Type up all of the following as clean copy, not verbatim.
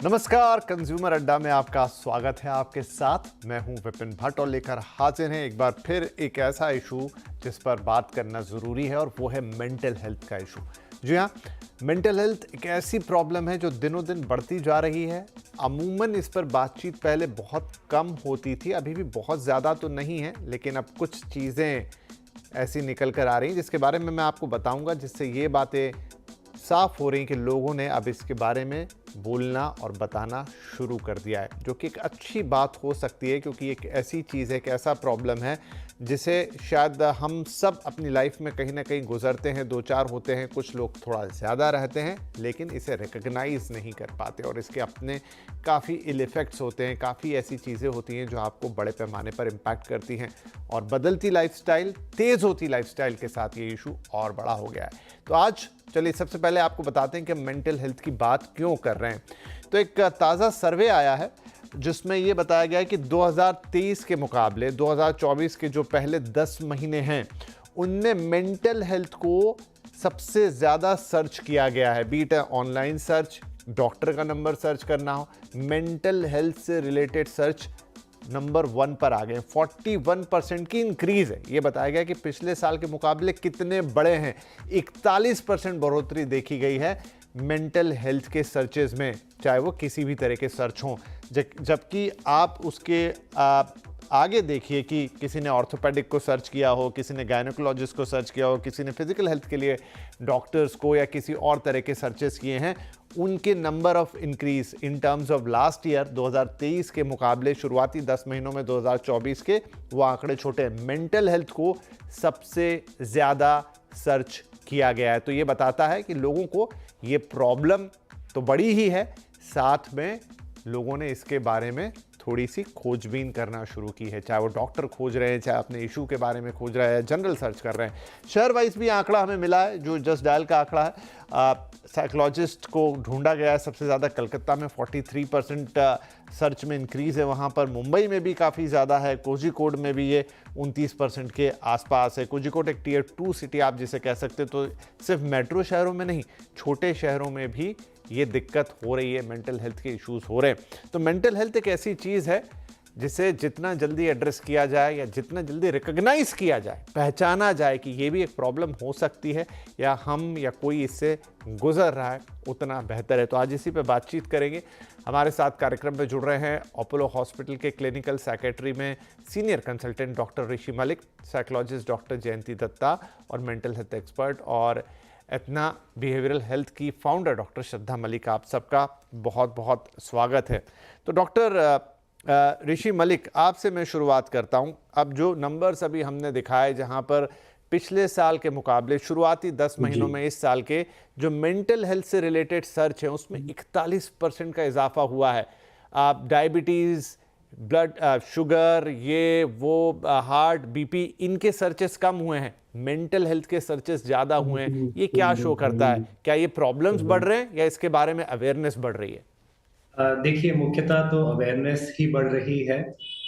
नमस्कार, कंज्यूमर अड्डा में आपका स्वागत है। आपके साथ मैं हूं विपिन भट्ट और लेकर हाजिर हैं एक बार फिर एक ऐसा इशू जिस पर बात करना ज़रूरी है और वो है मेंटल हेल्थ का इशू। जी हाँ, मेंटल हेल्थ एक ऐसी प्रॉब्लम है जो दिनों दिन बढ़ती जा रही है। अमूमन इस पर बातचीत पहले बहुत कम होती थी, अभी भी बहुत ज़्यादा तो नहीं है, लेकिन अब कुछ चीज़ें ऐसी निकल कर आ रही हैं जिसके बारे में मैं आपको बताऊंगा, जिससे ये बातें साफ हो रही कि लोगों ने अब इसके बारे में बोलना और बताना शुरू कर दिया है, जो कि एक अच्छी बात हो सकती है क्योंकि एक ऐसी चीज़ है, एक ऐसा प्रॉब्लम है जिसे शायद हम सब अपनी लाइफ में कहीं ना कहीं गुजरते हैं। दो चार होते हैं, कुछ लोग थोड़ा ज़्यादा रहते हैं लेकिन इसे रिकग्नाइज़ नहीं कर पाते और इसके अपने काफ़ी इल इफ़ेक्ट्स होते हैं। काफ़ी ऐसी चीज़ें होती हैं जो आपको बड़े पैमाने पर इम्पैक्ट करती हैं और बदलती लाइफस्टाइल, तेज़ होती लाइफस्टाइल के साथ ये इशू और बड़ा हो गया है। तो आज चलिए सबसे पहले आपको बताते हैं कि मेंटल हेल्थ की बात क्यों कर रहे हैं। तो एक ताज़ा सर्वे आया है जिसमें ये बताया गया है कि 2023 के मुकाबले 2024 के जो पहले 10 महीने हैं उनमें मेंटल हेल्थ को सबसे ज़्यादा सर्च किया गया है। बीट ऑनलाइन सर्च, डॉक्टर का नंबर सर्च करना हो, मेंटल हेल्थ से रिलेटेड सर्च नंबर 1 पर आ गए। 41% की इंक्रीज़ है। ये बताया गया कि पिछले साल के मुकाबले कितने बड़े हैं। 41% बढ़ोतरी देखी गई है मेंटल हेल्थ के सर्चेज में, चाहे वो किसी भी तरह के सर्च हों। जबकि आप उसके आगे देखिए कि किसी ने ऑर्थोपेडिक को सर्च किया हो, किसी ने गायनेकोलॉजिस्ट को सर्च किया हो, किसी ने फिजिकल हेल्थ के लिए डॉक्टर्स को या किसी और तरह के सर्चेस किए हैं, उनके number of increase in terms of last year 2023 के मुकाबले शुरुआती 10 महीनों में 2024 के वो आंकड़े छोटे हैं। मेंटल हेल्थ को सबसे ज़्यादा सर्च किया गया है। तो ये बताता है कि लोगों को ये प्रॉब्लम तो बड़ी ही है, साथ में लोगों ने इसके बारे में थोड़ी सी खोजबीन करना शुरू की है। चाहे वो डॉक्टर खोज रहे हैं, चाहे अपने इशू के बारे में खोज रहे हैं, जनरल सर्च कर रहे हैं। शहर वाइज भी आंकड़ा हमें मिला है जो जस्ट डायल का आंकड़ा है। साइकोलॉजिस्ट को ढूंढा गया है सबसे ज़्यादा कलकत्ता में 43% सर्च में इंक्रीज़ है। वहाँ पर मुंबई में भी काफ़ी ज़्यादा है। कोझिकोड में भी ये 29% के आसपास है। कोझिकोड एक टियर 2 सिटी आप जिसे कह सकते, तो सिर्फ मेट्रो शहरों में नहीं, छोटे शहरों में भी ये दिक्कत हो रही है, मेंटल हेल्थ के इश्यूज हो रहे हैं। तो मेंटल हेल्थ एक ऐसी चीज़ है जिसे जितना जल्दी एड्रेस किया जाए या जितना जल्दी रिकग्नाइज किया जाए, पहचाना जाए कि ये भी एक प्रॉब्लम हो सकती है या हम या कोई इससे गुजर रहा है, उतना बेहतर है। तो आज इसी पे बातचीत करेंगे। हमारे साथ कार्यक्रम में जुड़ रहे हैं अपोलो हॉस्पिटल के क्लिनिकल साइकेट्री में सीनियर कंसल्टेंट डॉक्टर ऋषि मलिक, साइकोलॉजिस्ट डॉक्टर जयंती दत्ता और मेंटल हेल्थ एक्सपर्ट और एतना बिहेवियरल हेल्थ की फाउंडर डॉक्टर श्रद्धा मलिक। आप सबका बहुत बहुत स्वागत है। तो डॉक्टर ऋषि मलिक, आपसे मैं शुरुआत करता हूं। अब जो नंबर्स अभी हमने दिखाए, जहां पर पिछले साल के मुकाबले शुरुआती 10 महीनों में इस साल के जो मेंटल हेल्थ से रिलेटेड सर्च है उसमें 41% का इजाफा हुआ है। डायबिटीज़, ब्लड शुगर, ये वो, हार्ट, बीपी, इनके सर्चेस कम हुए हैं, मेंटल हेल्थ के सर्चेस ज़्यादा हुए हैं। ये क्या शो करता है? क्या ये प्रॉब्लम्स बढ़ रहे हैं या इसके बारे में अवेयरनेस बढ़ रही है? देखिए, मुख्यतः तो अवेयरनेस ही बढ़ रही है।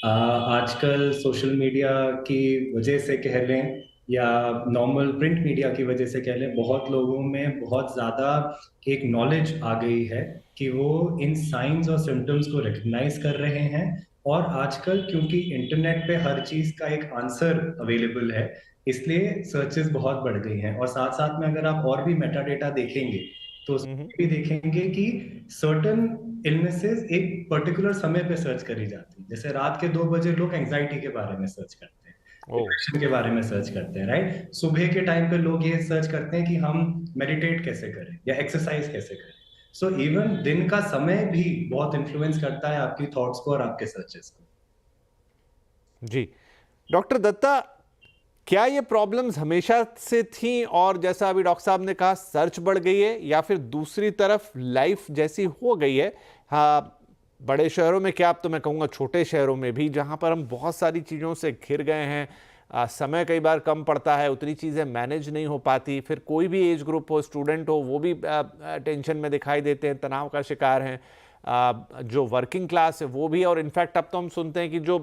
आजकल सोशल मीडिया की वजह से कह लें या नॉर्मल प्रिंट मीडिया की वजह से कह लें, बहुत लोगों में बहुत ज़्यादा एक नॉलेज आ गई है कि वो इन साइंस और सिम्पटम्स को रिकग्नाइज कर रहे हैं। और आजकल क्योंकि इंटरनेट पे हर चीज़ का एक आंसर अवेलेबल है, इसलिए सर्चेस बहुत बढ़ गई हैं। और साथ-साथ में अगर आप और भी मेटा डेटा देखेंगे, तो उसमें भी देखेंगे कि सर्टेन इलनेसेस एक पर्टिकुलर समय पे सर्च करी जाती है। जैसे रात के 2 बजे लोग एंग्जायटी के बारे में सर्च करते हैं, ओ, डिप्रेशन के बारे में सर्च करते हैं, राइट? सुबह के टाइम पे लोग ये सर्च करते हैं कि हम मेडिटेट कैसे करें या एक्सरसाइज कैसे करें। सो इवन दिन का समय भी बहुत इन्फ्लुएंस करता है आपकी थॉट्स को और आपके सर्चेस को। जी। डॉक्टर दत्ता, क्या ये प्रॉब्लम्स हमेशा से थी और जैसा अभी डॉक्टर साहब ने कहा सर्च बढ़ गई है, या फिर दूसरी तरफ लाइफ जैसी हो गई है? हाँ, बड़े शहरों में क्या, अब तो मैं कहूँगा छोटे शहरों में भी, जहाँ पर हम बहुत सारी चीज़ों से घिर गए हैं, समय कई बार कम पड़ता है, उतनी चीज़ें मैनेज नहीं हो पाती, फिर कोई भी एज ग्रुप हो, स्टूडेंट हो, वो भी टेंशन में दिखाई देते हैं, तनाव का शिकार हैं। जो वर्किंग क्लास है वो भी, और इनफैक्ट अब तो हम सुनते हैं कि जो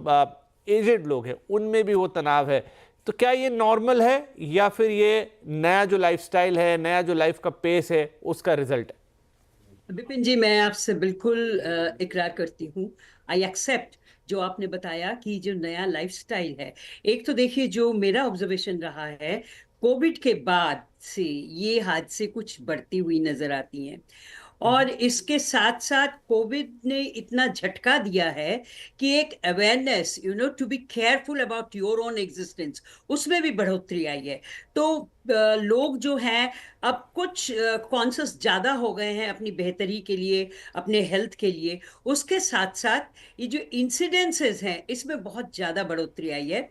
एजेड लोग हैं उनमें भी वो तनाव है। तो क्या ये नॉर्मल है या फिर ये नया जो लाइफस्टाइल है, नया जो लाइफ का पेस है, उसका रिजल्ट है? विपिन जी, मैं आपसे बिल्कुल इकरार करती हूँ। आई एक्सेप्ट जो आपने बताया कि जो नया लाइफस्टाइल है। एक तो देखिए, जो मेरा ऑब्जर्वेशन रहा है, कोविड के बाद से ये हादसे कुछ बढ़ती हुई नजर आती हैं। और इसके साथ साथ कोविड ने इतना झटका दिया है कि एक awareness, to be careful about your own existence, उसमें भी बढ़ोतरी आई है। तो लोग जो हैं अब कुछ कॉन्शियस ज्यादा हो गए हैं अपनी बेहतरी के लिए, अपने हेल्थ के लिए। उसके साथ साथ ये जो इंसिडेंसेस हैं, इसमें बहुत ज्यादा बढ़ोतरी आई है।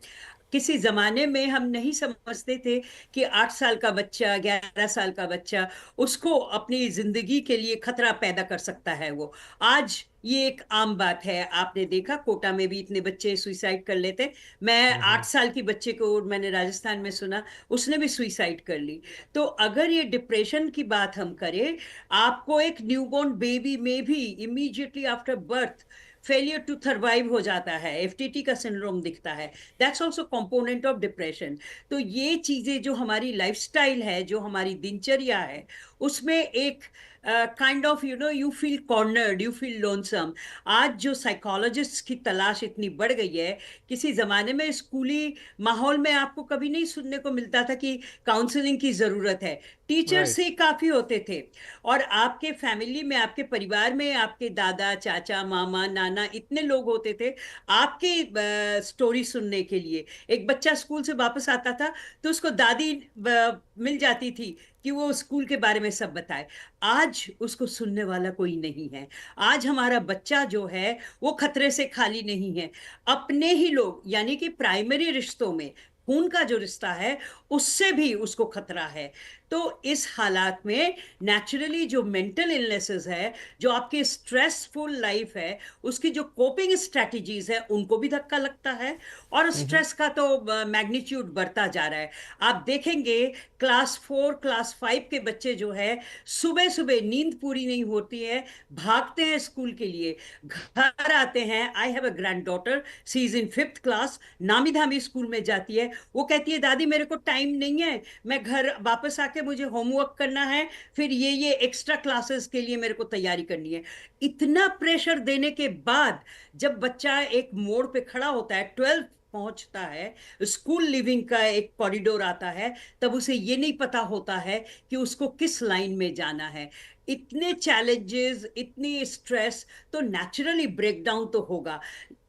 किसी जमाने में हम नहीं समझते थे कि 8 साल का बच्चा, 11 साल का बच्चा, उसको अपनी जिंदगी के लिए खतरा पैदा कर सकता है। वो आज ये एक आम बात है। आपने देखा कोटा में भी इतने बच्चे सुइसाइड कर लेते। मैं हम्म। 8 साल की बच्चे को मैंने राजस्थान में सुना, उसने भी सुइसाइड कर ली। तो अगर ये डिप्रेशन की बात हम करें, आपको एक न्यूबॉर्न बेबी में भी immediately after birth failure to survive हो जाता है, एफटीटी का सिंड्रोम दिखता है। That's also component of depression. तो ये चीजें जो हमारी लाइफस्टाइल है, जो हमारी दिनचर्या है, उसमें एक kind of you feel cornered, you feel lonesome. आज जो साइकोलॉजिस्ट की तलाश इतनी बढ़ गई है, किसी जमाने में स्कूली माहौल में आपको कभी नहीं सुनने को मिलता था कि काउंसलिंग की जरूरत है। Teachers right. ही काफी होते थे। और आपके फैमिली में, आपके परिवार में, आपके दादा, चाचा, मामा, नाना, इतने लोग होते थे आपके स्टोरी सुनने के लिए। एक बच्चा स्कूल से वापस आता था तो उसको दादी मिल जाती थी कि वो स्कूल के बारे में सब बताए। आज उसको सुनने वाला कोई नहीं है। आज हमारा बच्चा जो है वो खतरे से खाली नहीं है। अपने ही लोग, यानी कि प्राइमरी रिश्तों में खून का जो रिश्ता है, उससे भी उसको खतरा है। तो इस हालात में नेचुरली जो मेंटल इलनेसेस है, जो आपकी स्ट्रेसफुल लाइफ है, उसकी जो कोपिंग स्ट्रेटजीज है, उनको भी धक्का लगता है। और स्ट्रेस का तो मैग्नीट्यूड बढ़ता जा रहा है। आप देखेंगे क्लास 4 क्लास 5 के बच्चे जो है, सुबह सुबह नींद पूरी नहीं होती है, भागते हैं स्कूल के लिए, घर आते हैं। I have a granddaughter, she is in 5th class, नामी धामी स्कूल में जाती है। वो कहती है, दादी मेरे को टाइम नहीं है, मैं घर वापस आके मुझे होमवर्क करना है, फिर ये एक्स्ट्रा क्लासेस के लिए मेरे को तैयारी करनी है। इतना प्रेशर देने के बाद जब बच्चा एक मोड़ पे खड़ा होता है, 12th पहुंचता है, स्कूल लिविंग का एक कॉरिडोर आता है, तब उसे ये नहीं पता होता है कि उसको किस लाइन में जाना है। इतने चैलेंजेस, इतनी स्ट्रेस, तो नेचुरली ब्रेकडाउन तो होगा।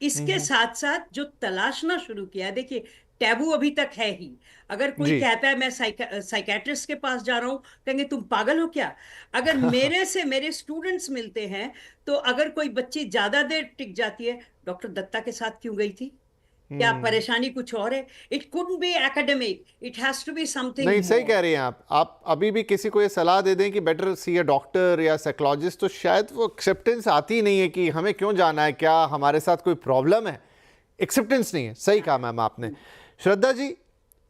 इसके हम्म। साथ साथ जो तलाशना शुरू किया, देखिए टैबू अभी तक है ही। अगर कोई जी। कहता है मैं साइकेट्रिस्ट के पास जा रहा हूं, कहेंगे तुम पागल हो क्या। अगर मेरे से मेरे स्टूडेंट्स मिलते हैं, तो अगर कोई बच्ची ज्यादा देर टिक जाती है, डॉक्टर दत्ता के साथ क्यों गई थी, क्या हम्म। परेशानी कुछ और है। It couldn't be academic, it has to be something नहीं, सही मोर। कह रही हैं आप अभी भी किसी को ये सलाह दे दें कि बेटर सी अ डॉक्टर या साइकोलॉजिस्ट, तो शायद वो एक्सेप्टेंस आती नहीं है कि हमें क्यों जाना है, क्या हमारे साथ कोई प्रॉब्लम है। एक्सेप्टेंस नहीं है। सही कहा मैम आपने। श्रद्धा जी,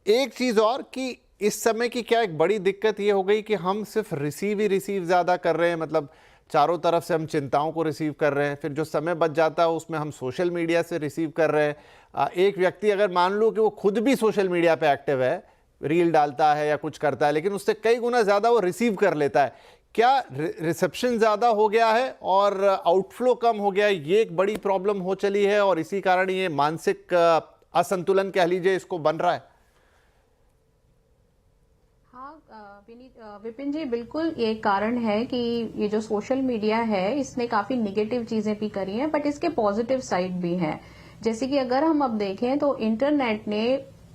एक चीज़ और कि इस समय की क्या एक बड़ी दिक्कत ये हो गई कि हम सिर्फ रिसीव ही रिसीव ज़्यादा कर रहे हैं, मतलब चारों तरफ से हम चिंताओं को रिसीव कर रहे हैं, फिर जो समय बच जाता है उसमें हम सोशल मीडिया से रिसीव कर रहे हैं। एक व्यक्ति अगर मान लो कि वो खुद भी सोशल मीडिया पे एक्टिव है, रील डालता है या कुछ करता है, लेकिन उससे कई गुना ज़्यादा वो रिसीव कर लेता है। क्या रिसेप्शन ज़्यादा हो गया है और आउटफ्लो कम हो गया है? ये एक बड़ी प्रॉब्लम हो चली है और इसी कारण ये मानसिक असंतुलन कह लीजिए इसको बन रहा है। विपिन जी, बिल्कुल ये कारण है कि ये जो सोशल मीडिया है, इसने काफी निगेटिव चीजें भी करी हैं, बट इसके पॉजिटिव साइड भी हैं। जैसे कि अगर हम अब देखें तो इंटरनेट ने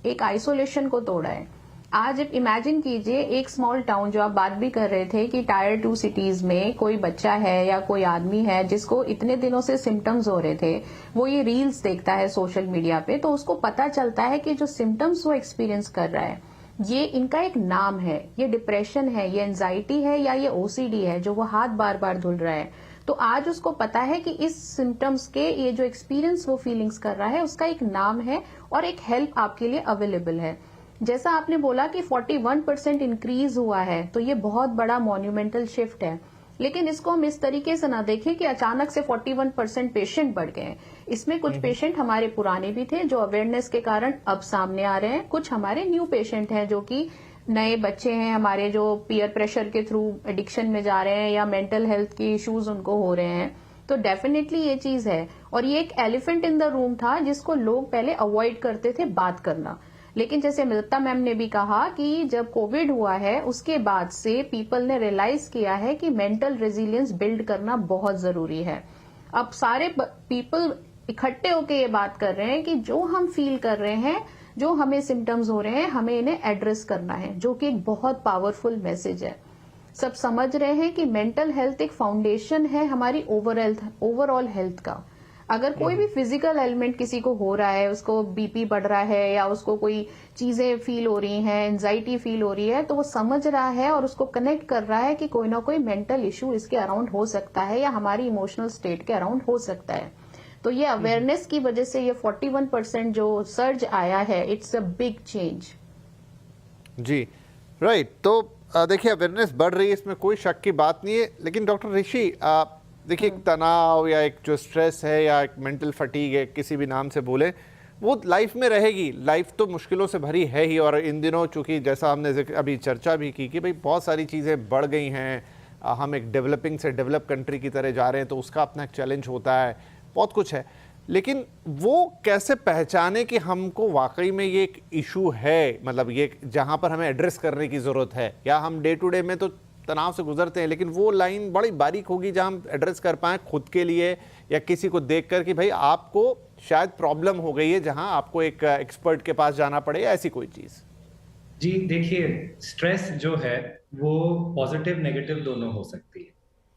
एक आइसोलेशन को तोड़ा है। आज इमेजिन कीजिए, एक स्मॉल टाउन, जो आप बात भी कर रहे थे कि टायर 2 सिटीज में कोई बच्चा है या कोई आदमी है जिसको इतने दिनों से सिम्टम्स हो रहे थे, वो ये रील्स देखता है सोशल मीडिया पे, तो उसको पता चलता है कि जो सिम्टम्स वो एक्सपीरियंस कर रहा है, ये इनका एक नाम है, ये डिप्रेशन है, ये एंजाइटी है, या ये ओसीडी है जो वो हाथ बार बार धुल रहा है। तो आज उसको पता है कि इस सिम्टम्स के, ये जो एक्सपीरियंस वो फीलिंग्स कर रहा है, उसका एक नाम है और एक हेल्प आपके लिए अवेलेबल है। जैसा आपने बोला कि 41% इंक्रीज हुआ है, तो ये बहुत बड़ा मॉन्यूमेंटल शिफ्ट है। लेकिन इसको हम इस तरीके से ना देखें कि अचानक से 41% पेशेंट बढ़ गए। इसमें कुछ पेशेंट हमारे पुराने भी थे जो अवेयरनेस के कारण अब सामने आ रहे हैं, कुछ हमारे न्यू पेशेंट हैं जो कि नए बच्चे हैं हमारे जो पीयर प्रेशर के थ्रू एडिक्शन में जा रहे हैं या मेंटल हेल्थ के इश्यूज उनको हो रहे हैं, तो डेफिनेटली ये चीज है। और ये एक एलिफेंट इन द रूम था जिसको लोग पहले अवॉइड करते थे बात करना। लेकिन जैसे दत्ता मैम ने भी कहा कि जब कोविड हुआ है उसके बाद से पीपल ने रियलाइज किया है कि मेंटल रेजिलियंस बिल्ड करना बहुत जरूरी है। अब सारे पीपल इकट्ठे होके ये बात कर रहे हैं कि जो हम फील कर रहे हैं, जो हमें सिम्टम्स हो रहे हैं, हमें इन्हें एड्रेस करना है, जो कि एक बहुत पावरफुल मैसेज है। सब समझ रहे हैं कि मेंटल हेल्थ एक फाउंडेशन है हमारी ओवरऑल हेल्थ का। अगर कोई भी फिजिकल एलिमेंट किसी को हो रहा है, उसको बीपी बढ़ रहा है या उसको कोई चीजें फील हो रही हैं, एंजाइटी फील हो रही है, तो वो समझ रहा है और उसको कनेक्ट कर रहा है कि कोई ना कोई मेंटल इश्यू इसके अराउंड हो सकता है या हमारी इमोशनल स्टेट के अराउंड हो सकता है। तो ये अवेयरनेस की वजह से ये 41% जो सर्ज आया है, इट्स अ बिग चेंज। जी राइट। तो देखिए अवेयरनेस बढ़ रही है, इसमें कोई शक की बात नहीं है। लेकिन डॉक्टर ऋषि, देखिए एक तनाव या एक जो स्ट्रेस है या एक मेंटल फटीग है, किसी भी नाम से बोले, वो लाइफ में रहेगी। लाइफ तो मुश्किलों से भरी है ही, और इन दिनों चूंकि जैसा हमने अभी चर्चा भी की कि भाई बहुत सारी चीज़ें बढ़ गई हैं, हम एक डेवलपिंग से डेवलप कंट्री की तरह जा रहे हैं, तो उसका अपना एक चैलेंज होता है, बहुत कुछ है। लेकिन वो कैसे पहचाने कि हमको वाकई में ये एक इशू है, मतलब ये जहाँ पर हमें एड्रेस करने की ज़रूरत है, या हम डे टू डे में तो तनाव से गुजरते हैं, लेकिन वो लाइन बड़ी बारीक होगी जहाँ हम एड्रेस कर पाएँ खुद के लिए या किसी को देखकर कि भाई आपको शायद प्रॉब्लम हो गई है, जहाँ आपको एक एक्सपर्ट के पास जाना पड़े या ऐसी कोई चीज़। जी देखिए, स्ट्रेस जो है वो पॉजिटिव नेगेटिव दोनों हो सकती है।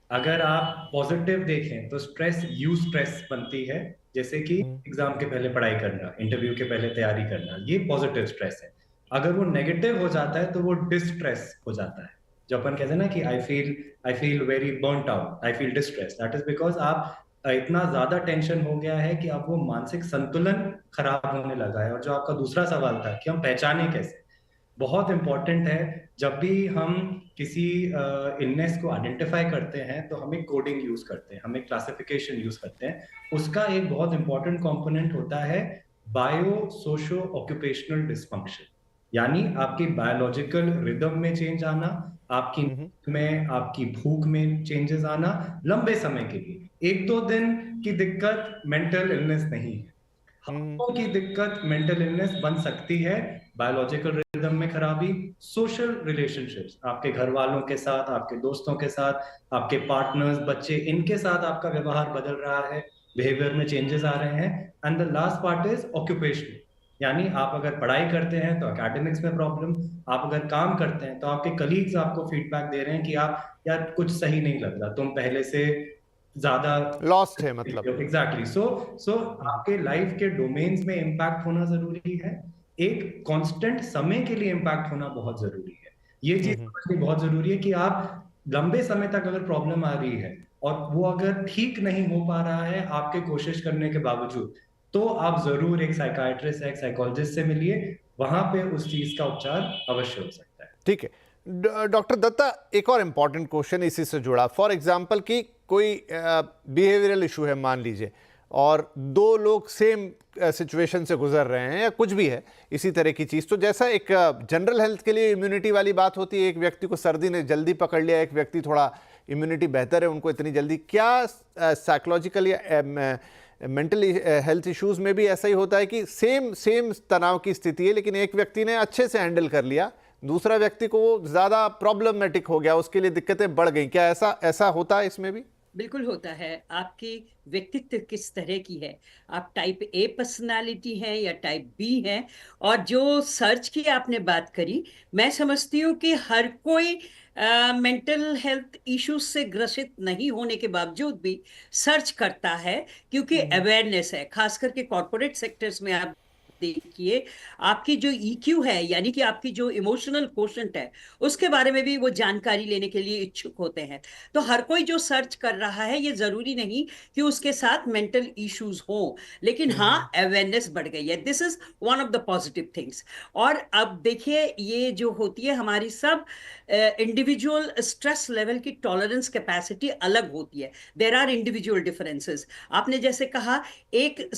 अगर आप पॉजिटिव देखें तो स्ट्रेस स्ट्रेस बनती है, जैसे कि एग्जाम के पहले पढ़ाई करना, इंटरव्यू के पहले तैयारी करना, ये पॉजिटिव स्ट्रेस है। अगर वो नेगेटिव हो जाता है तो वो डिस्ट्रेस हो जाता है। जो अपन कहते हैं ना कि I feel very burned out, I feel distress, that is because आप इतना ज्यादा टेंशन हो गया है कि अब वो मानसिक संतुलन खराब होने लगा है। और जो आपका दूसरा सवाल था कि हम पहचाने कैसे, बहुत इंपॉर्टेंट है। जब भी हम किसी इलनेस को आइडेंटिफाई करते हैं तो हम एक कोडिंग यूज करते हैं, हम एक क्लासिफिकेशन यूज करते हैं। उसका एक बहुत इंपॉर्टेंट कंपोनेंट होता है बायो सोशो ऑक्यूपेशनल डिसफंक्शन, यानी आपकी बायोलॉजिकल रिदम में चेंज आना, आपकी में, आपकी भूख में चेंजेस आना लंबे समय के लिए। 1-2 दिन की दिक्कत मेंटल इलनेस नहीं है, हफ्तों की दिक्कत मेंटल इलनेस बन सकती है। बायोलॉजिकल रिदम में खराबी, सोशल रिलेशनशिप्स, आपके घर वालों के साथ, आपके दोस्तों के साथ, आपके पार्टनर्स, बच्चे, इनके साथ आपका व्यवहार बदल रहा है, बिहेवियर में चेंजेस आ रहे हैं। And the last part is occupational, यानी आप अगर पढ़ाई करते हैं तो एकेडमिक्स में प्रॉब्लम, आप अगर काम करते हैं तो आपके कलीग्स आपको फीडबैक दे रहे हैं कि आप यार कुछ सही नहीं लग रहा, तुम पहले से ज्यादा लॉस्ट है मतलब। एग्जैक्टली। सो आपके लाइफ के डोमेन्स में इम्पैक्ट होना जरूरी है, एक कांस्टेंट समय के लिए इम्पैक्ट होना बहुत जरूरी है। ये चीज समझनी बहुत जरूरी है कि आप लंबे समय तक अगर प्रॉब्लम आ रही है और वो अगर ठीक नहीं हो पा रहा है आपके कोशिश करने के बावजूद, तो आप जरूर एक साइकाइट्रिस्ट, एक साइकोलॉजिस्ट से मिलिए, वहां पे उस चीज का उपचार अवश्य हो सकता है। ठीक है डॉक्टर दत्ता, एक और इम्पॉर्टेंट क्वेश्चन इसी से जुड़ा। फॉर एग्जांपल कि कोई बिहेवियरल इशू है मान लीजिए, और 2 लोग सेम सिचुएशन से गुजर रहे हैं या कुछ भी है इसी तरह की चीज़, तो जैसा एक जनरल हेल्थ के लिए इम्यूनिटी वाली बात होती है, एक व्यक्ति को सर्दी ने जल्दी पकड़ लिया, एक व्यक्ति थोड़ा इम्यूनिटी बेहतर है उनको इतनी जल्दी, क्या साइकोलॉजिकल या मेंटल हेल्थ इश्यूज़ में भी ऐसा ही होता है कि सेम तनाव की स्थिति है, लेकिन एक व्यक्ति ने अच्छे से हैंडल कर लिया, दूसरा व्यक्ति को वो ज़्यादा प्रॉब्लमेटिक हो गया, उसके लिए दिक्कतें बढ़ गई, क्या ऐसा होता है इसमें भी? बिल्कुल होता है। आपकी व्यक्तित्व किस तरह की है, आप टाइप ए पर्सनालिटी हैं या टाइप बी हैं। और जो सर्च की आपने बात करी, मैं समझती हूँ कि हर कोई मेंटल हेल्थ इश्यूज से ग्रसित नहीं होने के बावजूद भी सर्च करता है, क्योंकि अवेयरनेस है। खास करके कॉर्पोरेट सेक्टर्स में आप देखिए, आपकी जो ईक्यू है, यानी कि आपकी जो इमोशनल कोशेंट है, उसके बारे में भी वो जानकारी लेने के लिए इच्छुक होते हैं। तो हर कोई जो सर्च कर रहा है, ये जरूरी नहीं कि उसके साथ मेंटल इश्यूज हो, लेकिन हाँ, अवेयरनेस बढ़ गई है। This is one of the positive things. और अब देखिए, ये जो होती है, हमारी सब इंडिविजुअल स्ट्रेस लेवल की टॉलरेंस कैपेसिटी अलग होती है। There are individual differences. आपने जैसे कहा, एक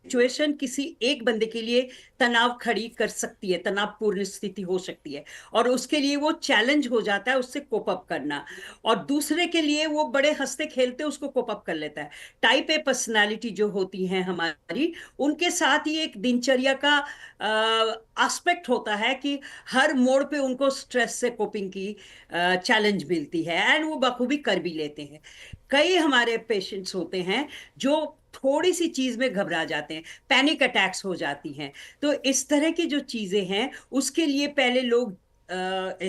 सिचुएशन किसी एक बंदे के लिए तनाव खड़ी कर सकती है, तनावपूर्ण स्थिति हो सकती है, और उसके लिए वो चैलेंज हो जाता है उससे कोप अप करना, और दूसरे के लिए वो बड़े हंसते खेलते उसको कोप अप कर लेता है। टाइप ए पर्सनालिटी जो होती है हमारी, उनके साथ ही एक दिनचर्या का एस्पेक्ट होता है कि हर मोड़ पे उनको स्ट्रेस से कोपिंग की चैलेंज मिलती है, एंड वो बखूबी कर भी लेते हैं। कई हमारे पेशेंट्स होते हैं जो थोड़ी सी चीज में घबरा जाते हैं, पैनिक अटैक्स हो जाती हैं। तो इस तरह की जो चीजें हैं उसके लिए पहले लोग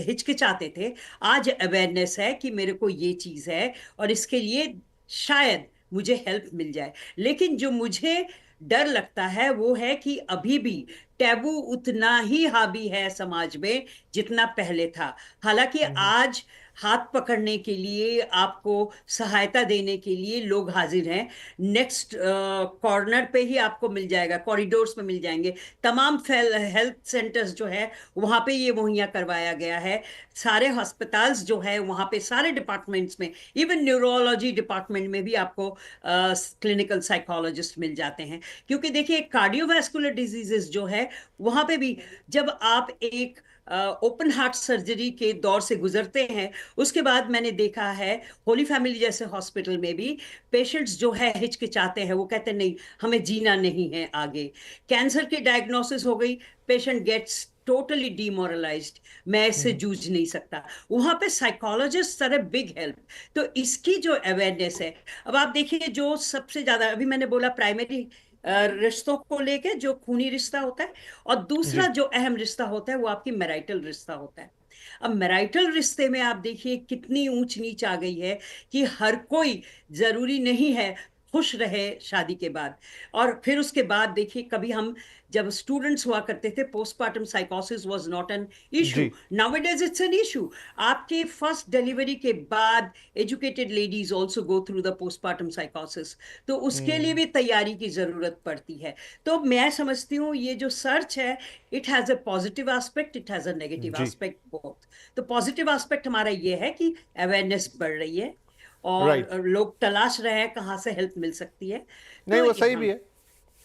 हिचकिचाते थे। आज अवेयरनेस है कि मेरे को ये चीज है और इसके लिए शायद मुझे हेल्प मिल जाए। लेकिन जो मुझे डर लगता है वो है कि अभी भी टैबू उतना ही हावी है समाज में जितना पहले था। हालांकि आज हाथ पकड़ने के लिए, आपको सहायता देने के लिए लोग हाजिर हैं। नेक्स्ट कॉर्नर पे ही आपको मिल जाएगा, कॉरिडोर्स में मिल जाएंगे। तमाम हेल्थ सेंटर्स जो है वहां पे ये मुहैया करवाया गया है। सारे हॉस्पिटल्स जो है वहां पे सारे डिपार्टमेंट्स में, इवन न्यूरोलॉजी डिपार्टमेंट में भी आपको क्लिनिकल साइकोलॉजिस्ट मिल जाते हैं। क्योंकि देखिए कार्डियोवैस्कुलर डिजीजेस जो है वहां पे भी, जब आप एक ओपन हार्ट सर्जरी के दौर से गुजरते हैं, उसके बाद मैंने देखा है होली फैमिली जैसे हॉस्पिटल में भी पेशेंट्स जो है हिचकिचाते हैं, वो कहते हैं नहीं हमें जीना नहीं है आगे। कैंसर की डायग्नोसिस हो गई, पेशेंट गेट्स टोटली डिमोरलाइज्ड, मैं इससे जूझ नहीं सकता। वहां पे psychologist are a big help. तो इसकी जो अवेयरनेस है, अब आप देखिए जो सबसे ज्यादा, अभी मैंने बोला प्राइमरी रिश्तों को लेके जो खूनी रिश्ता होता है, और दूसरा जी। जो अहम रिश्ता होता है वो आपकी मैरिटल रिश्ता होता है। अब मैरिटल रिश्ते में आप देखिए कितनी ऊंच नीच आ गई है कि हर कोई जरूरी नहीं है खुश रहे शादी के बाद। और फिर उसके बाद देखिए, कभी हम जब स्टूडेंट्स हुआ करते थे, पोस्टमार्टम साइकोसिस वाज नॉट एन इशू, जी। Nowadays it's an issue. आपके फर्स्ट डिलीवरी के बाद educated ladies also go through the postmortem साइकोसिस, तो उसके लिए भी तैयारी की जरूरत पड़ती है। तो मैं समझती हूँ ये जो सर्च है, it has a positive aspect, it has a negative जी। Aspect both. तो पॉजिटिव एस्पेक्ट हमारा ये है कि अवेयरनेस बढ़ रही है राइट। और लोग तलाश रहे हैं कहाँ से हेल्प मिल सकती है। नहीं, तो वो सही हाँ, भी है,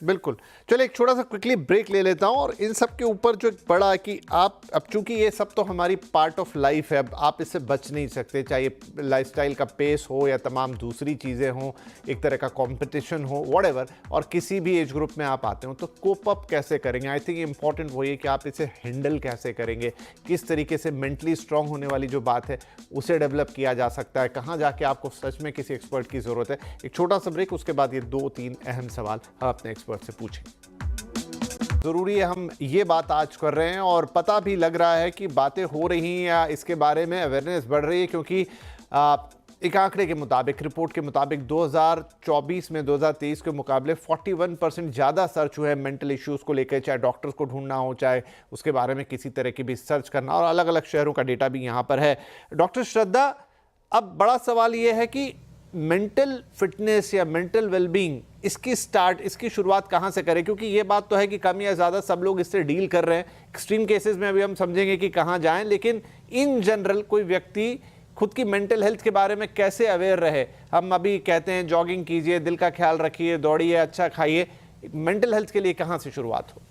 बिल्कुल। चलो एक छोटा सा क्विकली ब्रेक ले लेता हूं, और इन सब के ऊपर जो एक बड़ा कि आप, अब चूंकि ये सब तो हमारी पार्ट ऑफ लाइफ है, अब आप इससे बच नहीं सकते, चाहे लाइफस्टाइल का पेस हो या तमाम दूसरी चीज़ें हों, एक तरह का कंपटीशन हो, व्हाटएवर, और किसी भी एज ग्रुप में आप आते हो तो कोप अप कैसे करेंगे। आई थिंक इंपॉर्टेंट वही है कि आप इसे हैंडल कैसे करेंगे, किस तरीके से मेंटली स्ट्रांग होने वाली जो बात है उसे डेवलप किया जा सकता है, कहाँ जाके आपको सच में किसी एक्सपर्ट की ज़रूरत है। एक छोटा सा ब्रेक, उसके बाद ये 2-3 अहम सवाल हम अपने एक्सपर्ट से पूछें। ज़रूरी है हम ये बात आज कर रहे हैं, और पता भी लग रहा है कि बातें हो रही हैं या इसके बारे में अवेयरनेस बढ़ रही है, क्योंकि एक आंकड़े के मुताबिक, रिपोर्ट के मुताबिक 2024 में 2023 के मुकाबले 41% ज़्यादा सर्च हुए हैं मेंटल इश्यूज़ को लेकर, चाहे डॉक्टर्स को ढूंढना हो, चाहे उसके बारे में किसी तरह की भी सर्च करना, और अलग अलग शहरों का डेटा भी यहाँ पर है। डॉक्टर श्रद्धा, अब बड़ा सवाल ये है कि मेंटल फिटनेस या मेंटल वेलबींग, इसकी शुरुआत कहाँ से करें, क्योंकि ये बात तो है कि कम या ज़्यादा सब लोग इससे डील कर रहे हैं। एक्सट्रीम केसेस में अभी हम समझेंगे कि कहाँ जाएं, लेकिन इन जनरल कोई व्यक्ति खुद की मेंटल हेल्थ के बारे में कैसे अवेयर रहे। हम अभी कहते हैं जॉगिंग कीजिए, दिल का ख्याल रखिए, दौड़िए, अच्छा खाइए, मेंटल हेल्थ के लिए कहाँ से शुरुआत हो?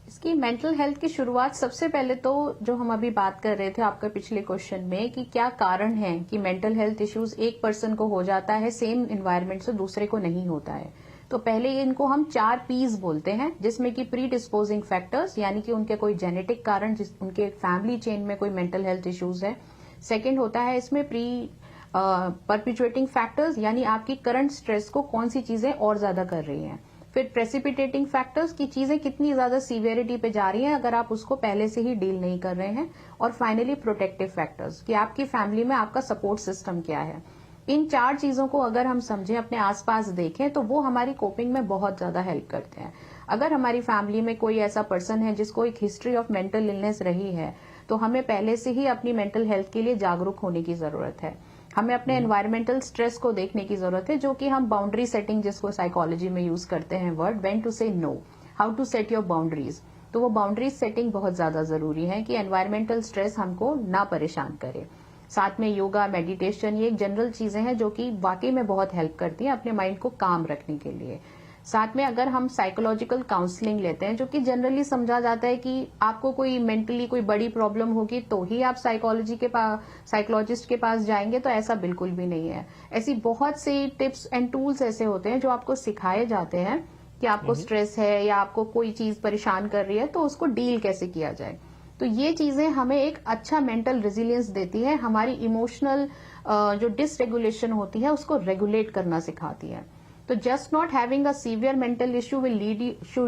इसकी मेंटल हेल्थ की शुरुआत सबसे पहले तो, जो हम अभी बात कर रहे थे आपके पिछले क्वेश्चन में, कि क्या कारण है कि मेंटल हेल्थ इश्यूज एक पर्सन को हो जाता है, सेम एनवायरनमेंट से दूसरे को नहीं होता है। तो पहले इनको हम 4 P's बोलते हैं, जिसमें कि प्री डिस्पोजिंग फैक्टर्स, यानी कि उनके कोई जेनेटिक कारण, उनके फैमिली चेन में कोई मेंटल हेल्थ इश्यूज है। सेकेंड होता है इसमें प्री परपिचुएटिंग फैक्टर्स, यानी आपकी करंट स्ट्रेस को कौन सी चीजें और ज्यादा कर रही हैं। फिर प्रेसिपिटेटिंग फैक्टर्स की चीजें कितनी ज्यादा सीवियरिटी पे जा रही हैं अगर आप उसको पहले से ही डील नहीं कर रहे हैं। और फाइनली प्रोटेक्टिव फैक्टर्स, कि आपकी फैमिली में आपका सपोर्ट सिस्टम क्या है। इन 4 चीजों को अगर हम समझें, अपने आसपास देखें, तो वो हमारी कोपिंग में बहुत ज्यादा हेल्प करते हैं। अगर हमारी फैमिली में कोई ऐसा पर्सन है जिसको एक हिस्ट्री ऑफ मेंटल इलनेस रही है, तो हमें पहले से ही अपनी मेंटल हेल्थ के लिए जागरूक होने की जरूरत है। हमें अपने एनवायरमेंटल स्ट्रेस को देखने की जरूरत है, जो कि हम बाउंड्री सेटिंग, जिसको साइकोलॉजी में यूज करते हैं word, when to say no, how to set your boundaries. तो वो बाउंड्री सेटिंग बहुत ज्यादा जरूरी है कि एनवायरमेंटल स्ट्रेस हमको ना परेशान करे। साथ में योगा, मेडिटेशन, ये एक जनरल चीजें हैं जो कि वाकई में बहुत हेल्प करती हैं अपने माइंड को काम रखने के लिए। साथ में अगर हम साइकोलॉजिकल काउंसलिंग लेते हैं, जो कि जनरली समझा जाता है कि आपको कोई मेंटली कोई बड़ी प्रॉब्लम होगी तो ही आप साइकोलॉजिस्ट के पास जाएंगे, तो ऐसा बिल्कुल भी नहीं है। ऐसी बहुत सी टिप्स एंड टूल्स ऐसे होते हैं जो आपको सिखाए जाते हैं कि आपको स्ट्रेस है या आपको कोई चीज परेशान कर रही है तो उसको डील कैसे किया जाए। तो ये चीजें हमें एक अच्छा मेंटल रेजिलियंस देती है, हमारी इमोशनल जो डिसरेगुलेशन होती है उसको रेगुलेट करना सिखाती है। तो just not having a severe mental issue will lead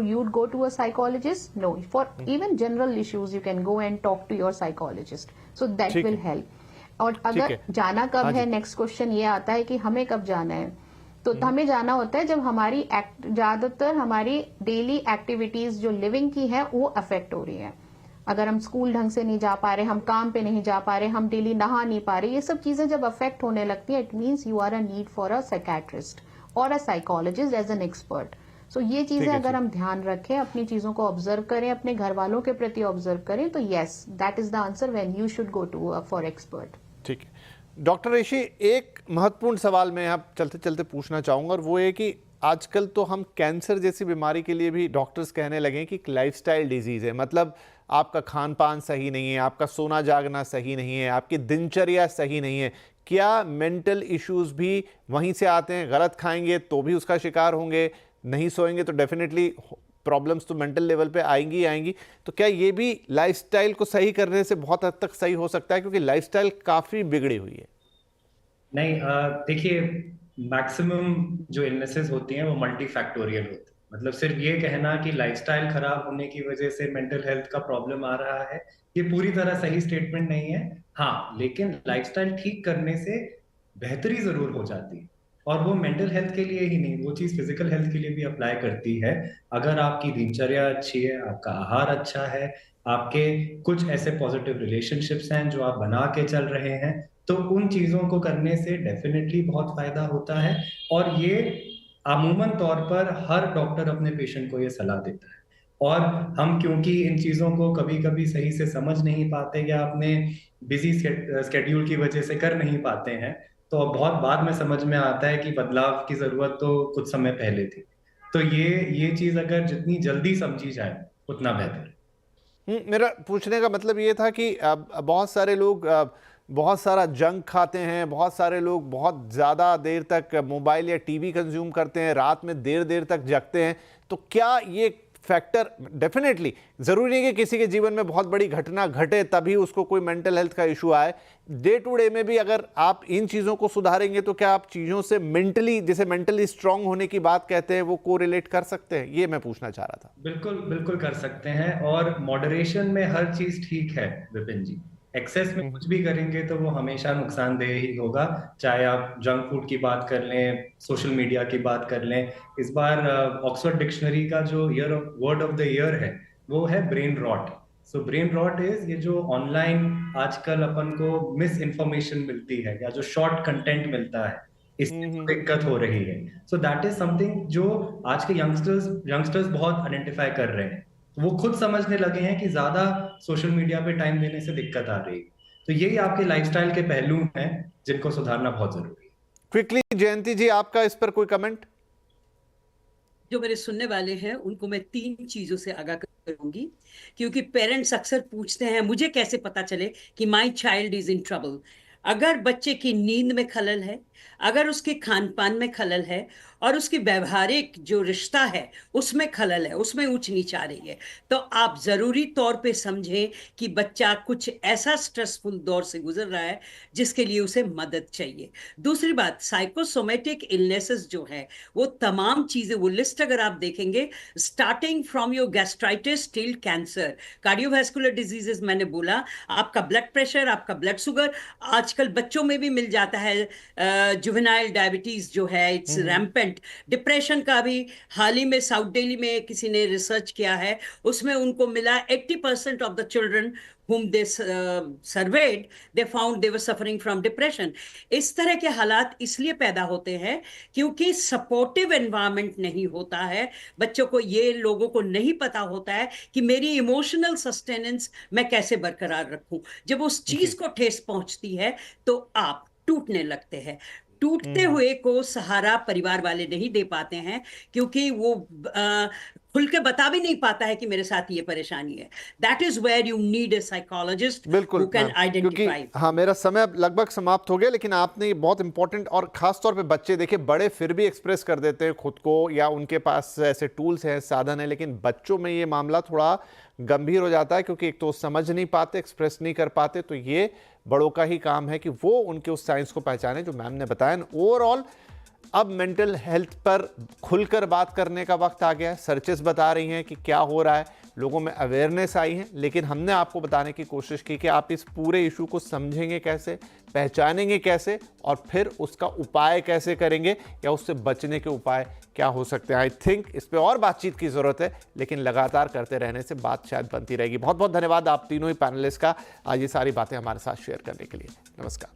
you go to a psychologist? No. For even general issues, you can go and talk to your psychologist. So that will help. और अगर जाना कब है, next question ये आता है कि हमें कब जाना है। तो हमें जाना होता है जब हमारी ज्यादातर हमारी डेली एक्टिविटीज जो लिविंग की है वो अफेक्ट हो रही है। अगर हम स्कूल ढंग से नहीं जा पा रहे, हम काम पे नहीं जा पा रहे, हम डेली नहा नहीं पा रहे, ये सब चीजें जब अफेक्ट होने लगती है, it means you are a need for a psychiatrist और a psychologist as an expert. So ये चीजें अगर हम ध्यान रखें, अपनी चीजों को ऑब्जर्व करें, अपने घर वालों के प्रति ऑब्जर्व करें, तो yes, that is the answer when you should go to for expert. ठीक है डॉक्टर ऋषि, एक महत्वपूर्ण सवाल मैं आप चलते चलते पूछना चाहूंगा, और वो है कि आजकल तो हम कैंसर जैसी बीमारी के लिए भी डॉक्टर्स कहने लगे कि लाइफस्टाइल डिजीज है। मतलब आपका खान पान सही नहीं है, आपका सोना जागना सही नहीं है, आपकी दिनचर्या सही नहीं है। क्या मेंटल इश्यूज भी वहीं से आते हैं? गलत खाएंगे तो भी उसका शिकार होंगे, नहीं सोएंगे तो डेफिनेटली प्रॉब्लम्स तो मेंटल लेवल पे आएंगी ही आएंगी। तो क्या ये भी लाइफस्टाइल को सही करने से बहुत हद तक सही हो सकता है, क्योंकि लाइफस्टाइल काफी बिगड़ी हुई है? नहीं, देखिए, मैक्सिमम जो इलनेसेस होती हैं वो मल्टी फैक्टोरियल होती है। मतलब सिर्फ ये कहना कि लाइफस्टाइल खराब होने की वजह से मेंटल हेल्थ का प्रॉब्लम आ रहा है, ये पूरी तरह सही स्टेटमेंट नहीं है। हाँ, लेकिन लाइफस्टाइल ठीक करने से बेहतरी जरूर हो जाती है, और वो मेंटल हेल्थ के लिए ही नहीं, वो चीज फिजिकल हेल्थ के लिए भी अप्लाई करती है। अगर आपकी दिनचर्या अच्छी है, आपका आहार अच्छा है, आपके कुछ ऐसे पॉजिटिव रिलेशनशिप्स हैं जो आप बना के चल रहे हैं, तो उन चीजों को करने से डेफिनेटली बहुत फायदा होता है। और ये अमूमन तौर पर हर डॉक्टर अपने पेशेंट को ये सलाह देता है। और हम क्योंकि इन चीजों को कभी कभी सही से समझ नहीं पाते या अपने बिजी स्केड्यूल की वजह से कर नहीं पाते हैं, तो बहुत बाद में समझ में आता है कि बदलाव की जरूरत तो कुछ समय पहले थी। तो ये चीज अगर जितनी जल्दी समझी जाए उतना बेहतर। मेरा पूछने का मतलब ये था कि बहुत सारे लोग बहुत सारा जंक खाते हैं, बहुत सारे लोग बहुत ज़्यादा देर तक मोबाइल या टीवी कंज्यूम करते हैं, रात में देर देर तक जगते हैं। तो क्या ये फैक्टर, डेफिनेटली ज़रूरी नहीं कि किसी के जीवन में बहुत बड़ी घटना घटे तभी उसको कोई मेंटल हेल्थ का इशू आए, डे टू डे में भी अगर आप इन चीज़ों को सुधारेंगे तो क्या आप चीज़ों से मेंटली, जैसे मेंटली स्ट्रांग होने की बात कहते हैं, वो कोरिलेट कर सकते हैं? ये मैं पूछना चाह रहा था। बिल्कुल बिल्कुल कर सकते हैं, और मॉडरेशन में हर चीज ठीक है विपिन जी। एक्सेस में कुछ भी करेंगे तो वो हमेशा नुकसानदेह ही होगा, चाहे आप जंक फूड की बात कर लें, सोशल मीडिया की बात कर लें। इस बार ऑक्सफोर्ड डिक्शनरी का जो वर्ड ऑफ द ईयर है वो है brain rot. So brain rot is ये जो ऑनलाइन आजकल अपन को मिस इन्फॉर्मेशन मिलती है या जो शॉर्ट कंटेंट मिलता है, इससे दिक्कत हो रही है। सो दैट इज समथिंग जो आज के यंगस्टर्स बहुत आइडेंटिफाई कर रहे हैं। वो खुद समझने लगे हैं कि ज्यादा सोशल मीडिया पे टाइम देने से दिक्कत आ रही है। तो यही आपके लाइफस्टाइल के पहलू हैं जिनको सुधारना बहुत जरूरी है। क्विकली जयंती जी, आपका इस पर कोई कमेंट? जो मेरे सुनने वाले हैं उनको मैं 3 चीजों से आगाह करूंगी, क्योंकि पेरेंट्स अक्सर पूछते हैं मुझे कैसे पता चले कि my child is in trouble. अगर बच्चे की नींद में खलल है, अगर उसके खान पान में खलल है, और उसकी व्यवहारिक जो रिश्ता है उसमें खलल है, उसमें ऊंच नीच आ रही है, तो आप जरूरी तौर पे समझें कि बच्चा कुछ ऐसा स्ट्रेसफुल दौर से गुजर रहा है जिसके लिए उसे मदद चाहिए। दूसरी बात, साइकोसोमेटिक इलनेसेस जो है वो तमाम चीजें, वो लिस्ट अगर आप देखेंगे, starting from your gastritis till cancer, cardiovascular diseases, मैंने बोला आपका ब्लड प्रेशर, आपका ब्लड शुगर, आजकल बच्चों में भी मिल जाता है, जुवेनाइल डायबिटीज जो है इट्स रैम्पेंट। डिप्रेशन का भी हाल ही में साउथ दिल्ली में किसी ने रिसर्च किया है, उसमें उनको मिला 80% of the children whom they surveyed, they found they were suffering from depression. इस तरह के हालात इसलिए पैदा होते हैं क्योंकि सपोर्टिव एनवायरनमेंट नहीं होता है। बच्चों को, ये लोगों को नहीं पता होता है कि मेरी इमोशनल सस्टेनेंस मैं कैसे बरकरार रखूं। जब उस चीज को ठेस पहुंचती है तो आप टूटने लगते हैं। टूटते हुए को सहारा परिवार वाले नहीं दे पाते हैं क्योंकि वो खुल के बता भी नहीं पाता है कि मेरे साथ ये परेशानी है। That is where you need a psychologist बिल्कुल हु कैन मैम, आइडेंटिफाई। क्योंकि हाँ, मेरा समय अब लगभग समाप्त हो गया, लेकिन आपने ये बहुत इंपॉर्टेंट, और खास तौर पे बच्चे, देखिए बड़े फिर भी एक्सप्रेस कर देते हैं खुद को या उनके पास ऐसे टूल्स हैं, साधन है, लेकिन बच्चों में ये मामला थोड़ा गंभीर हो जाता है क्योंकि एक तो समझ नहीं पाते, एक्सप्रेस नहीं कर पाते। तो ये बड़ों का ही काम है कि वो उनके उस साइंस को पहचाने जो मैम ने बताया। ओवरऑल अब मेंटल हेल्थ पर खुलकर बात करने का वक्त आ गया है। सर्चेस बता रही हैं कि क्या हो रहा है, लोगों में अवेयरनेस आई है, लेकिन हमने आपको बताने की कोशिश की कि आप इस पूरे इशू को समझेंगे कैसे, पहचानेंगे कैसे, और फिर उसका उपाय कैसे करेंगे या उससे बचने के उपाय क्या हो सकते हैं। आई थिंक इस पर और बातचीत की ज़रूरत है, लेकिन लगातार करते रहने से बात शायद बनती रहेगी। बहुत बहुत धन्यवाद आप तीनों ही पैनलिस्ट का आज ये सारी बातें हमारे साथ शेयर करने के लिए। नमस्कार।